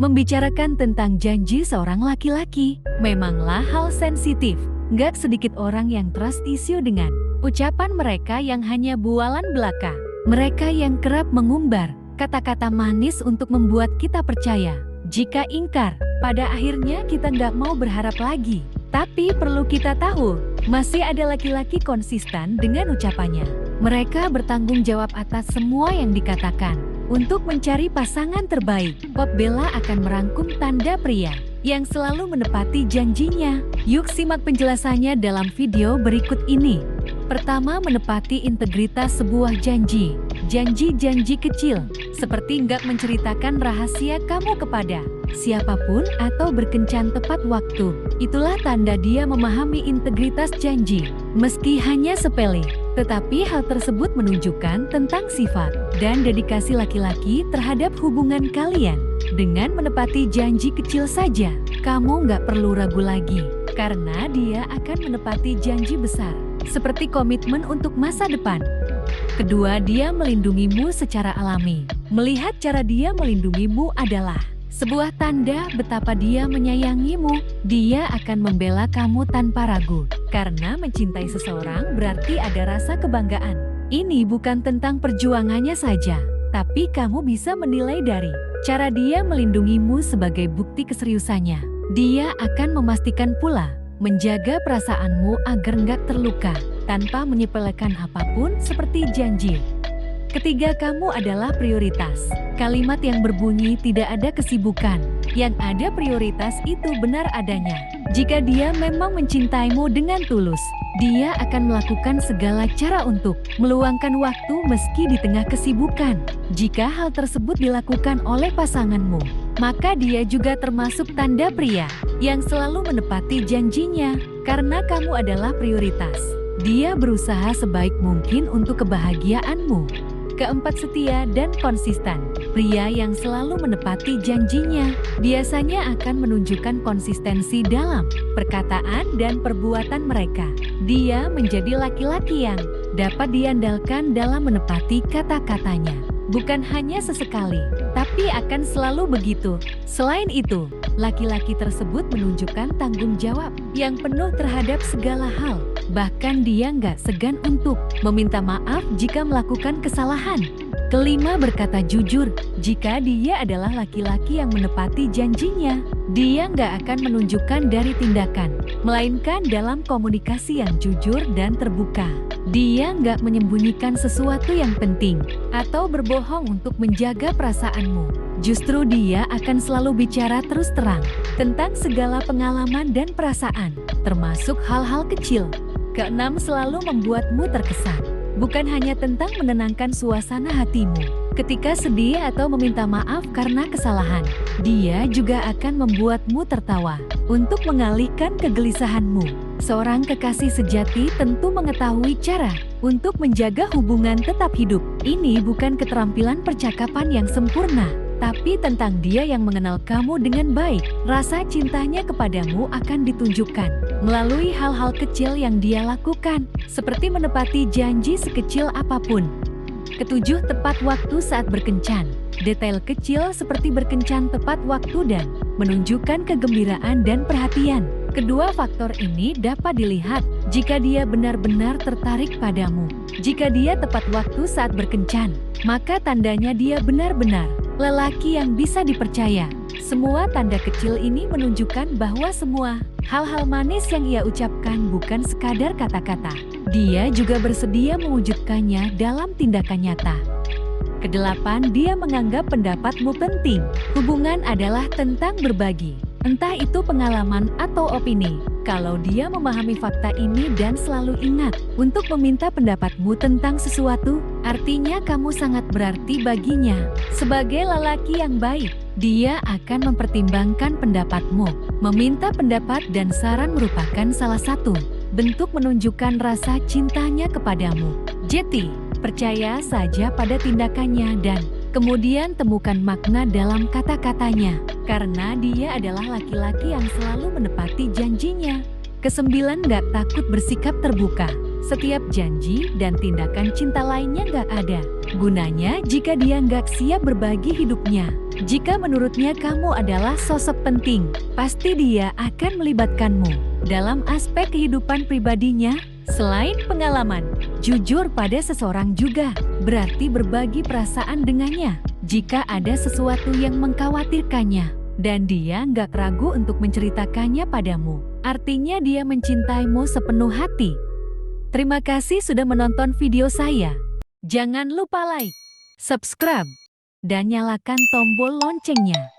Membicarakan tentang janji seorang laki-laki memanglah hal sensitif. Nggak sedikit orang yang trust issue dengan ucapan mereka yang hanya bualan belaka. Mereka yang kerap mengumbar kata-kata manis untuk membuat kita percaya. Jika ingkar, pada akhirnya kita nggak mau berharap lagi. Tapi perlu kita tahu, masih ada laki-laki konsisten dengan ucapannya. Mereka bertanggung jawab atas semua yang dikatakan. Untuk mencari pasangan terbaik, Pop Bella akan merangkum tanda pria yang selalu menepati janjinya. Yuk simak penjelasannya dalam video berikut ini. Pertama, menepati integritas sebuah janji. Janji-janji kecil, seperti nggak menceritakan rahasia kamu kepada siapapun atau berkencan tepat waktu. Itulah tanda dia memahami integritas janji. Meski hanya sepele, tetapi hal tersebut menunjukkan tentang sifat dan dedikasi laki-laki terhadap hubungan kalian. Dengan menepati janji kecil saja, kamu nggak perlu ragu lagi, karena dia akan menepati janji besar, seperti komitmen untuk masa depan. Kedua, dia melindungimu secara alami. Melihat cara dia melindungimu adalah sebuah tanda betapa dia menyayangimu. Dia akan membela kamu tanpa ragu. Karena mencintai seseorang berarti ada rasa kebanggaan. Ini bukan tentang perjuangannya saja, tapi kamu bisa menilai dari cara dia melindungimu sebagai bukti keseriusannya. Dia akan memastikan pula menjaga perasaanmu agar nggak terluka, tanpa menyepelekan apapun seperti janji. Ketiga, kamu adalah prioritas. Kalimat yang berbunyi tidak ada kesibukan, yang ada prioritas itu benar adanya. Jika dia memang mencintaimu dengan tulus, dia akan melakukan segala cara untuk meluangkan waktu meski di tengah kesibukan. Jika hal tersebut dilakukan oleh pasanganmu, maka dia juga termasuk tanda pria yang selalu menepati janjinya. Karena kamu adalah prioritas, dia berusaha sebaik mungkin untuk kebahagiaanmu. Keempat, setia dan konsisten. Pria yang selalu menepati janjinya biasanya akan menunjukkan konsistensi dalam perkataan dan perbuatan mereka. Dia menjadi laki-laki yang dapat diandalkan dalam menepati kata-katanya. Bukan hanya sesekali, tapi akan selalu begitu. Selain itu, laki-laki tersebut menunjukkan tanggung jawab yang penuh terhadap segala hal. Bahkan dia nggak segan untuk meminta maaf jika melakukan kesalahan. Kelima, berkata jujur. Jika dia adalah laki-laki yang menepati janjinya, dia nggak akan menunjukkan dari tindakan, melainkan dalam komunikasi yang jujur dan terbuka. Dia nggak menyembunyikan sesuatu yang penting atau berbohong untuk menjaga perasaanmu. Justru dia akan selalu bicara terus terang tentang segala pengalaman dan perasaan, termasuk hal-hal kecil. Keenam, selalu membuatmu terkesan. Bukan hanya tentang menenangkan suasana hatimu ketika sedih atau meminta maaf karena kesalahan. Dia juga akan membuatmu tertawa untuk mengalihkan kegelisahanmu. Seorang kekasih sejati tentu mengetahui cara untuk menjaga hubungan tetap hidup. Ini bukan keterampilan percakapan yang sempurna, tapi tentang dia yang mengenal kamu dengan baik. Rasa cintanya kepadamu akan ditunjukkan melalui hal-hal kecil yang dia lakukan, seperti menepati janji sekecil apapun. Ketujuh, tepat waktu saat berkencan. Detail kecil seperti berkencan tepat waktu dan menunjukkan kegembiraan dan perhatian. Kedua faktor ini dapat dilihat jika dia benar-benar tertarik padamu. Jika dia tepat waktu saat berkencan, maka tandanya dia benar-benar lelaki yang bisa dipercaya. Semua tanda kecil ini menunjukkan bahwa semua hal-hal manis yang ia ucapkan bukan sekadar kata-kata. Dia juga bersedia mewujudkannya dalam tindakan nyata. Kedelapan, dia menganggap pendapatmu penting. Hubungan adalah tentang berbagi, entah itu pengalaman atau opini. Kalau dia memahami fakta ini dan selalu ingat untuk meminta pendapatmu tentang sesuatu, artinya kamu sangat berarti baginya. Sebagai lelaki yang baik, dia akan mempertimbangkan pendapatmu. Meminta pendapat dan saran merupakan salah satu bentuk menunjukkan rasa cintanya kepadamu. Jeti, percaya saja pada tindakannya dan kemudian temukan makna dalam kata-katanya, karena dia adalah laki-laki yang selalu menepati janjinya. Kesembilan, gak takut bersikap terbuka. Setiap janji dan tindakan cinta lainnya nggak ada gunanya jika dia nggak siap berbagi hidupnya. Jika menurutnya kamu adalah sosok penting, pasti dia akan melibatkanmu dalam aspek kehidupan pribadinya. Selain pengalaman, jujur pada seseorang juga berarti berbagi perasaan dengannya. Jika ada sesuatu yang mengkhawatirkannya, dan dia nggak ragu untuk menceritakannya padamu, artinya dia mencintaimu sepenuh hati. Terima kasih sudah menonton video saya. Jangan lupa like, subscribe, dan nyalakan tombol loncengnya.